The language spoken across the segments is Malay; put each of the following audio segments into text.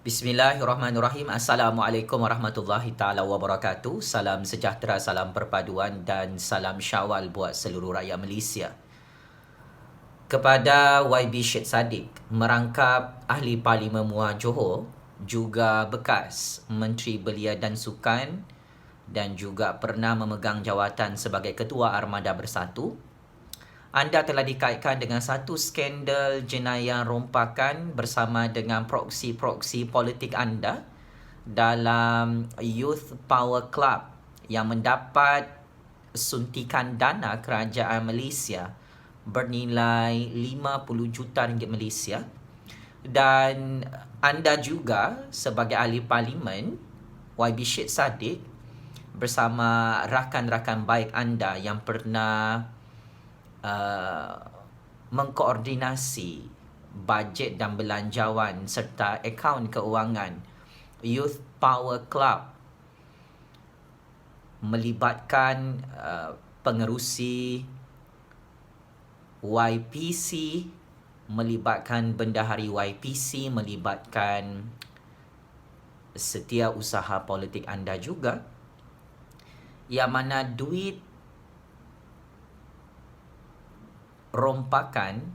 Bismillahirrahmanirrahim. Assalamualaikum warahmatullahi taala wabarakatuh. Salam sejahtera, salam perpaduan dan salam Syawal buat seluruh rakyat Malaysia. Kepada YB Syed Saddiq, merangkap Ahli Parlimen Muar Johor, juga bekas Menteri Belia dan Sukan dan juga pernah memegang jawatan sebagai Ketua Armada Bersatu, anda telah dikaitkan dengan satu skandal jenayah rompakan bersama dengan proksi-proksi politik anda dalam Youth Power Club yang mendapat suntikan dana kerajaan Malaysia bernilai 50 juta ringgit Malaysia, dan anda juga sebagai ahli parlimen YB Syed Saddiq bersama rakan-rakan baik anda yang pernah mengkoordinasi bajet dan belanjawan serta akaun keuangan Youth Power Club melibatkan pengerusi YPC, melibatkan bendahari YPC, melibatkan setiausaha politik anda juga, yang mana duit rompakan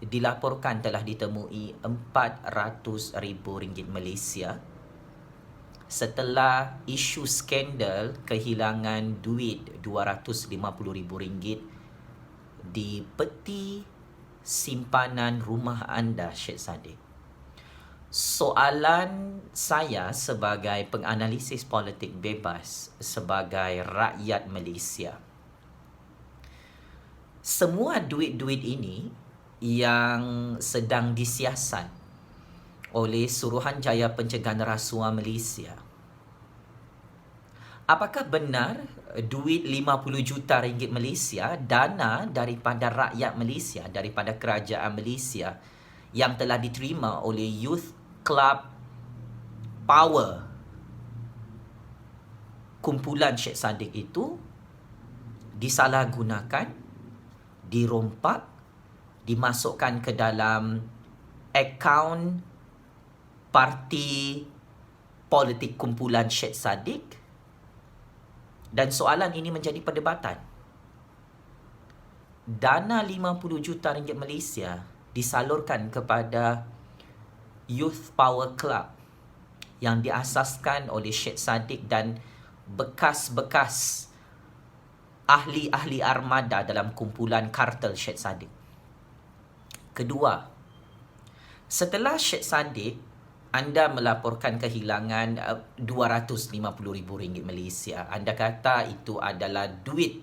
dilaporkan telah ditemui RM400,000 Malaysia setelah isu skandal kehilangan duit RM250,000 di peti simpanan rumah anda, Syed Saddiq. Soalan saya sebagai penganalisis politik bebas, sebagai rakyat Malaysia, semua duit-duit ini yang sedang disiasat oleh Suruhanjaya Pencegahan Rasuah Malaysia, apakah benar duit 50 juta ringgit Malaysia, dana daripada rakyat Malaysia, daripada kerajaan Malaysia yang telah diterima oleh Youth Club Power kumpulan Syed Saddiq itu disalahgunakan, dirompak, dimasukkan ke dalam akaun parti politik kumpulan Syed Saddiq, dan soalan ini menjadi perdebatan. Dana 50 juta ringgit Malaysia disalurkan kepada Youth Power Club yang diasaskan oleh Syed Saddiq dan bekas-bekas ahli-ahli armada dalam kumpulan kartel Syed Saddiq. Kedua, setelah Syed Saddiq, anda melaporkan kehilangan RM250,000 Malaysia. Anda kata itu adalah duit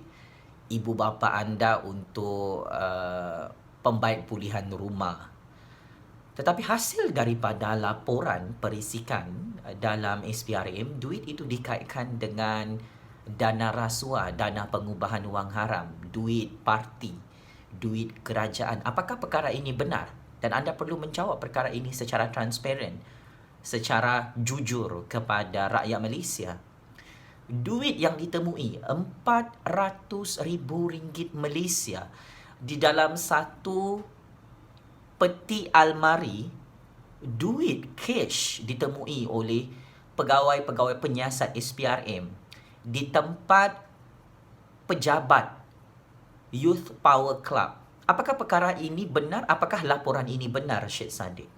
ibu bapa anda untuk pembaik pulihan rumah. Tetapi hasil daripada laporan perisikan dalam SPRM, duit itu dikaitkan dengan dana rasuah, dana pengubahan wang haram, duit parti, duit kerajaan. Apakah perkara ini benar? Dan anda perlu menjawab perkara ini secara transparan, secara jujur kepada rakyat Malaysia. Duit yang ditemui RM400,000 Malaysia di dalam satu peti almari, duit cash ditemui oleh pegawai-pegawai penyiasat SPRM di tempat pejabat Youth Power Club. Apakah perkara ini benar? Apakah laporan ini benar, Syed Saddiq?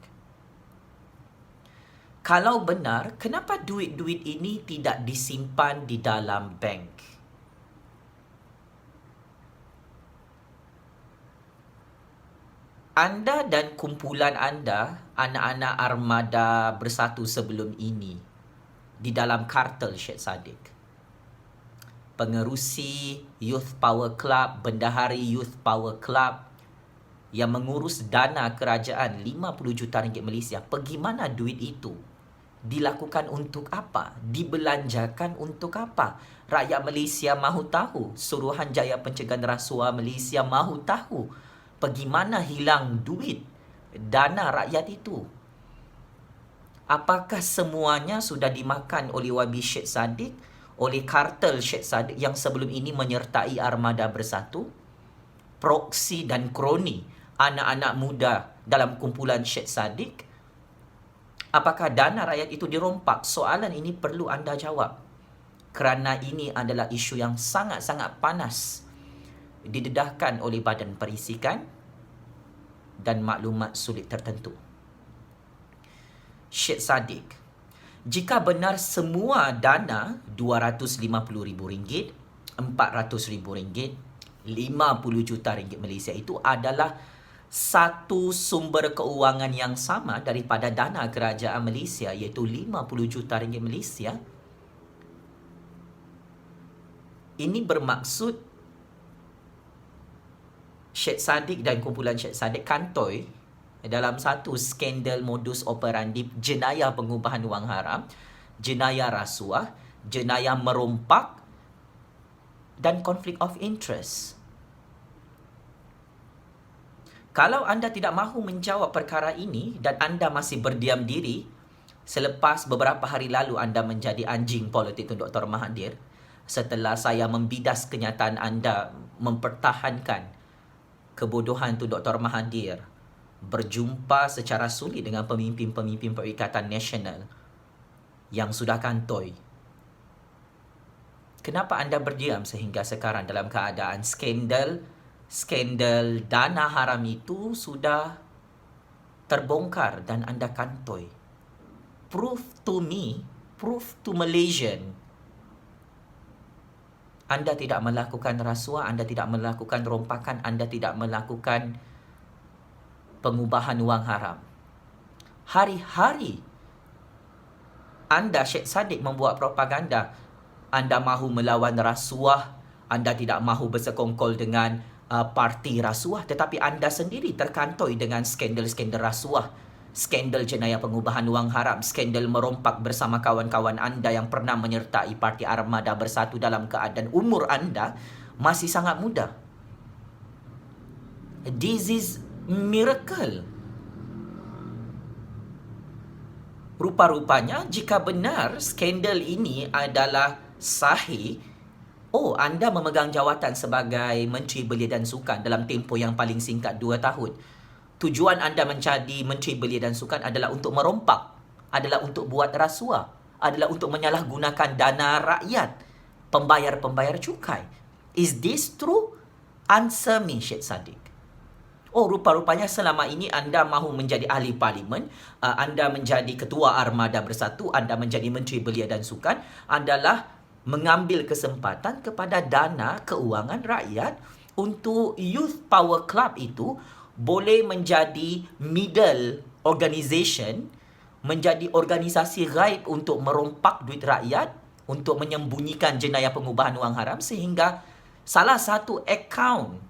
Kalau benar, kenapa duit-duit ini tidak disimpan di dalam bank? Anda dan kumpulan anda, anak-anak armada bersatu sebelum ini, di dalam kartel Syed Saddiq, pengerusi Youth Power Club, bendahari Youth Power Club yang mengurus dana kerajaan 50 juta ringgit Malaysia, pergi mana duit itu? Dilakukan untuk apa? Dibelanjakan untuk apa? Rakyat Malaysia mahu tahu. Suruhanjaya Pencegahan Rasuah Malaysia mahu tahu pergi mana hilang duit dana rakyat itu. Apakah semuanya sudah dimakan oleh YB Syed Saddiq, oleh kartel Syed Saddiq yang sebelum ini menyertai Armada Bersatu? Proksi dan kroni anak-anak muda dalam kumpulan Syed Saddiq? Apakah dana rakyat itu dirompak? Soalan ini perlu anda jawab. Kerana ini adalah isu yang sangat-sangat panas didedahkan oleh Badan Perisikan dan maklumat sulit tertentu. Syed Saddiq, jika benar semua dana RM250,000, RM400,000, RM50 juta Malaysia itu adalah satu sumber keuangan yang sama daripada dana kerajaan Malaysia, iaitu RM50 juta Malaysia, ini bermaksud Syed Saddiq dan kumpulan Syed Saddiq kantoi dalam satu skandal modus operandi jenayah pengubahan wang haram, jenayah rasuah, jenayah merompak dan konflik of interest. Kalau anda tidak mahu menjawab perkara ini dan anda masih berdiam diri selepas beberapa hari lalu anda menjadi anjing politik Tun Dr. Mahathir, setelah saya membidas kenyataan anda mempertahankan kebodohan Tun Dr. Mahathir berjumpa secara sulit dengan pemimpin-pemimpin Perikatan Nasional yang sudah kantoi. Kenapa anda berdiam sehingga sekarang dalam keadaan skandal dana haram itu sudah terbongkar dan anda kantoi? Prove to me, prove to Malaysian, anda tidak melakukan rasuah, anda tidak melakukan rompakan, anda tidak melakukan pengubahan wang haram. Hari-hari anda, Syed Saddiq, membuat propaganda. Anda mahu melawan rasuah, anda tidak mahu bersekongkol dengan parti rasuah, tetapi anda sendiri terkantoi dengan skandal-skandal rasuah, skandal jenayah pengubahan wang haram, skandal merompak bersama kawan-kawan anda yang pernah menyertai Parti Armada Bersatu dalam keadaan umur anda masih sangat muda. This is miracle. Rupa-rupanya jika benar skandal ini adalah sahih, anda memegang jawatan sebagai Menteri Belia dan Sukan dalam tempoh yang paling singkat 2 tahun. Tujuan anda menjadi Menteri Belia dan Sukan adalah untuk merompak, adalah untuk buat rasuah, adalah untuk menyalahgunakan dana rakyat, pembayar-pembayar cukai. Is this true? Answer me, Syed Saddiq. Rupa-rupanya selama ini anda mahu menjadi ahli parlimen, anda menjadi ketua Armada Bersatu, anda menjadi Menteri Belia dan Sukan, adalah mengambil kesempatan kepada dana keuangan rakyat untuk Youth Power Club itu boleh menjadi middle organisation, menjadi organisasi ghaib untuk merompak duit rakyat, untuk menyembunyikan jenayah pengubahan wang haram, sehingga salah satu akaun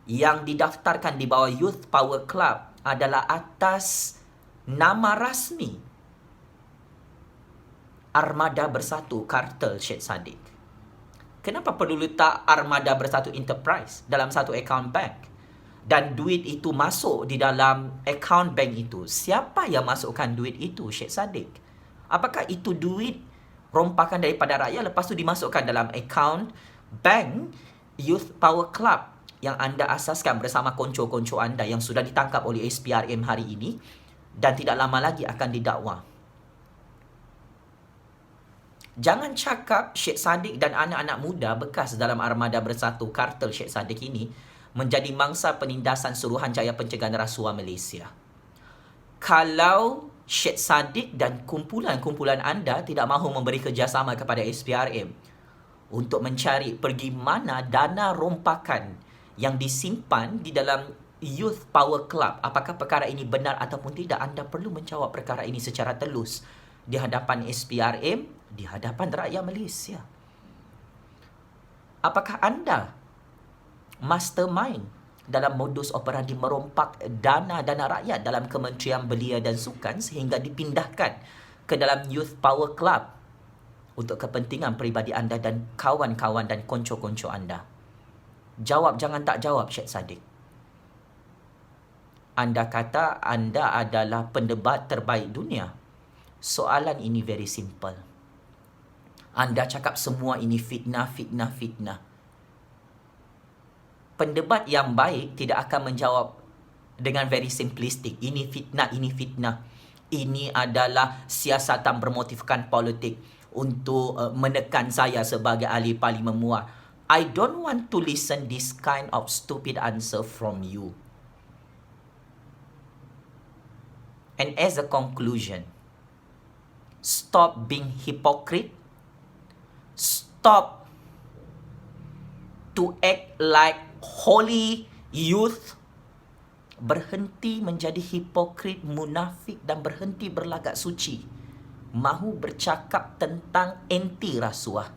yang didaftarkan di bawah Youth Power Club adalah atas nama rasmi Armada Bersatu Kartel Syed Saddiq. Kenapa perlu letak Armada Bersatu Enterprise dalam satu akaun bank? Dan duit itu masuk di dalam akaun bank itu. Siapa yang masukkan duit itu, Syed Saddiq? Apakah itu duit rompakan daripada rakyat lepas tu dimasukkan dalam akaun bank Youth Power Club yang anda asaskan bersama konco-konco anda yang sudah ditangkap oleh SPRM hari ini dan tidak lama lagi akan didakwa? Jangan cakap Syed Saddiq dan anak-anak muda bekas dalam Armada Bersatu Kartel Syed Saddiq ini menjadi mangsa penindasan Suruhanjaya Pencegahan Rasuah Malaysia. Kalau Syed Saddiq dan kumpulan-kumpulan anda tidak mahu memberi kerjasama kepada SPRM untuk mencari pergi mana dana rompakan yang disimpan di dalam Youth Power Club, apakah perkara ini benar ataupun tidak, anda perlu menjawab perkara ini secara telus di hadapan SPRM, di hadapan rakyat Malaysia. Apakah anda mastermind dalam modus operandi merompak dana-dana rakyat dalam Kementerian Belia dan Sukan sehingga dipindahkan ke dalam Youth Power Club untuk kepentingan peribadi anda dan kawan-kawan dan konco-konco anda? Jawab, jangan tak jawab, Syed Saddiq. Anda kata anda adalah pendebat terbaik dunia. Soalan ini very simple. Anda cakap semua ini fitnah. Pendebat yang baik tidak akan menjawab dengan very simplistic. Ini fitnah. Ini adalah siasatan bermotifkan politik untuk menekan saya sebagai ahli Parlimen MUA. I don't want to listen this kind of stupid answer from you. And as a conclusion, stop being hypocrite. Stop to act like holy youth. Berhenti menjadi hipokrit, munafik dan berhenti berlagak suci. Mahu bercakap tentang anti rasuah.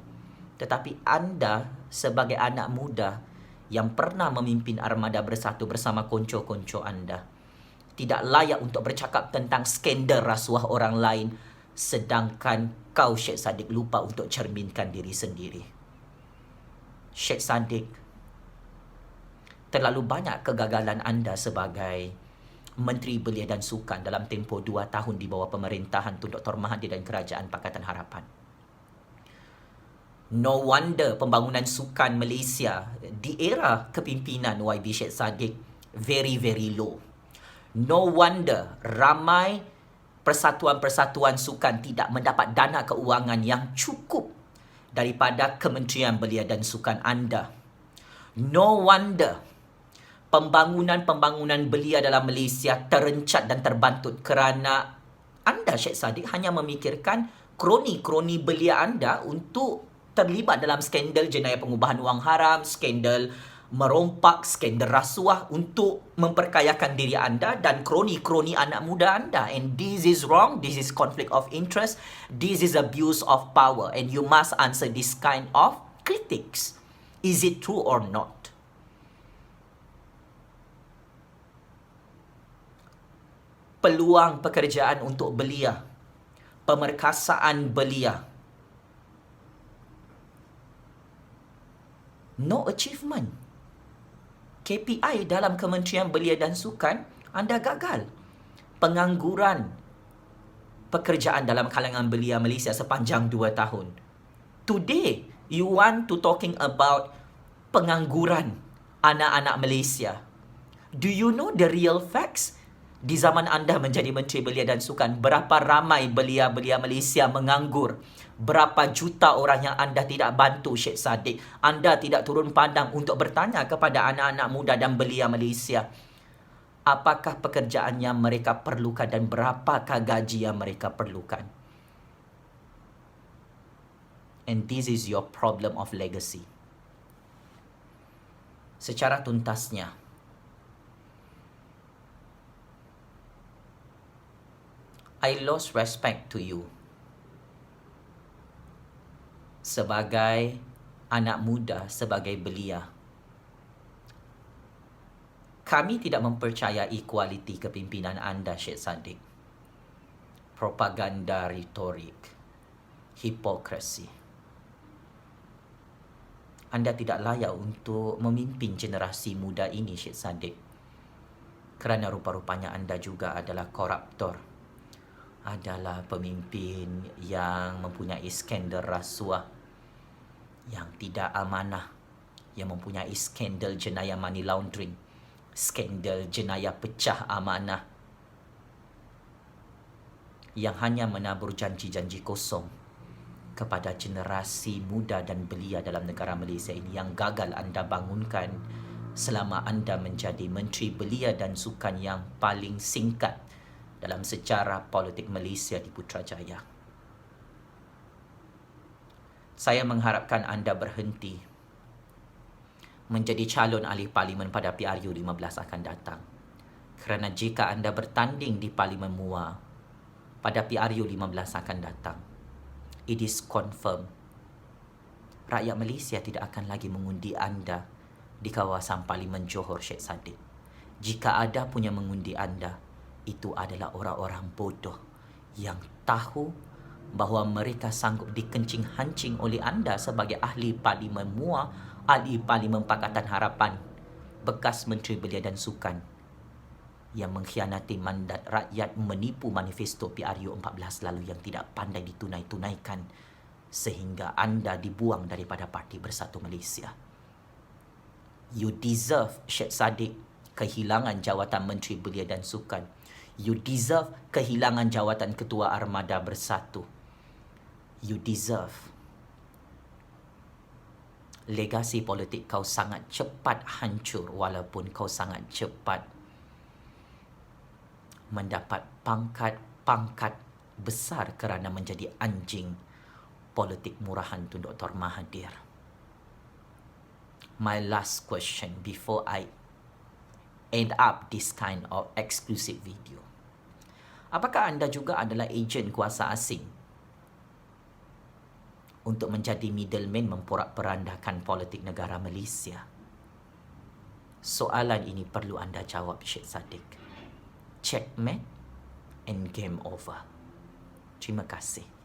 Tetapi anda sebagai anak muda yang pernah memimpin Armada Bersatu bersama konco-konco anda, tidak layak untuk bercakap tentang skandal rasuah orang lain, sedangkan kau Syed Saddiq lupa untuk cerminkan diri sendiri. Syed Saddiq, terlalu banyak kegagalan anda sebagai Menteri Belia dan Sukan dalam tempoh 2 tahun di bawah pemerintahan Tun Dr. Mahathir dan Kerajaan Pakatan Harapan. No wonder pembangunan sukan Malaysia di era kepimpinan YB Syed Saddiq very very low. No wonder ramai persatuan-persatuan sukan tidak mendapat dana keuangan yang cukup daripada Kementerian Belia dan Sukan anda. No wonder pembangunan belia dalam Malaysia terencat dan terbantut kerana anda Syed Saddiq hanya memikirkan kroni-kroni belia anda untuk terlibat dalam skandal jenayah pengubahan wang haram, skandal merompak, skandal rasuah untuk memperkayakan diri anda dan kroni-kroni anak muda anda. And this is wrong, this is conflict of interest, this is abuse of power, and you must answer this kind of critics. Is it true or not? Peluang pekerjaan untuk belia, pemerkasaan belia, no achievement. KPI dalam Kementerian Belia dan Sukan, anda gagal. Pengangguran pekerjaan dalam kalangan belia Malaysia sepanjang 2 tahun. Today, you want to talking about pengangguran anak-anak Malaysia. Do you know the real facts? Di zaman anda menjadi Menteri Belia dan Sukan, berapa ramai belia-belia Malaysia menganggur? Berapa juta orang yang anda tidak bantu, Syed Saddiq? Anda tidak turun pandang untuk bertanya kepada anak-anak muda dan belia Malaysia, apakah pekerjaan yang mereka perlukan dan berapakah gaji yang mereka perlukan? And this is your problem of legacy. Secara tuntasnya, I lost respect to you sebagai anak muda, sebagai belia. Kami tidak mempercayai kualiti kepimpinan anda, Syed Saddiq. Propaganda retorik, hipokrasi. Anda tidak layak untuk memimpin generasi muda ini, Syed Saddiq. Kerana rupa-rupanya anda juga adalah koruptor, adalah pemimpin yang mempunyai skandal rasuah, yang tidak amanah, yang mempunyai skandal jenayah money laundering, skandal jenayah pecah amanah, yang hanya menabur janji-janji kosong kepada generasi muda dan belia dalam negara Malaysia ini yang gagal anda bangunkan selama anda menjadi Menteri Belia dan Sukan yang paling singkat dalam sejarah politik Malaysia di Putrajaya. Saya mengharapkan anda berhenti menjadi calon ahli parlimen pada PRU 15 akan datang. Kerana jika anda bertanding di Parlimen MUA pada PRU 15 akan datang, it is confirmed rakyat Malaysia tidak akan lagi mengundi anda di kawasan Parlimen Johor, Syed Saddiq. Jika ada punya mengundi anda, itu adalah orang-orang bodoh yang tahu bahawa mereka sanggup dikencing-hancing oleh anda sebagai ahli Parlimen MUA, ahli Parlimen Pakatan Harapan, bekas Menteri Belia dan Sukan yang mengkhianati mandat rakyat, menipu manifesto PRU 14 lalu yang tidak pandai ditunaikan sehingga anda dibuang daripada Parti Bersatu Malaysia. You deserve, Syed Saddiq, kehilangan jawatan Menteri Belia dan Sukan. You deserve kehilangan jawatan Ketua Armada Bersatu. You deserve. Legasi politik kau sangat cepat hancur walaupun kau sangat cepat mendapat pangkat besar kerana menjadi anjing politik murahan Tun Dr. Mahathir. My last question before I end up this kind of exclusive video. Apakah anda juga adalah ejen kuasa asing untuk menjadi middleman memporak-perandakan politik negara Malaysia? Soalan ini perlu anda jawab, Syed Saddiq. Checkmate and game over. Terima kasih.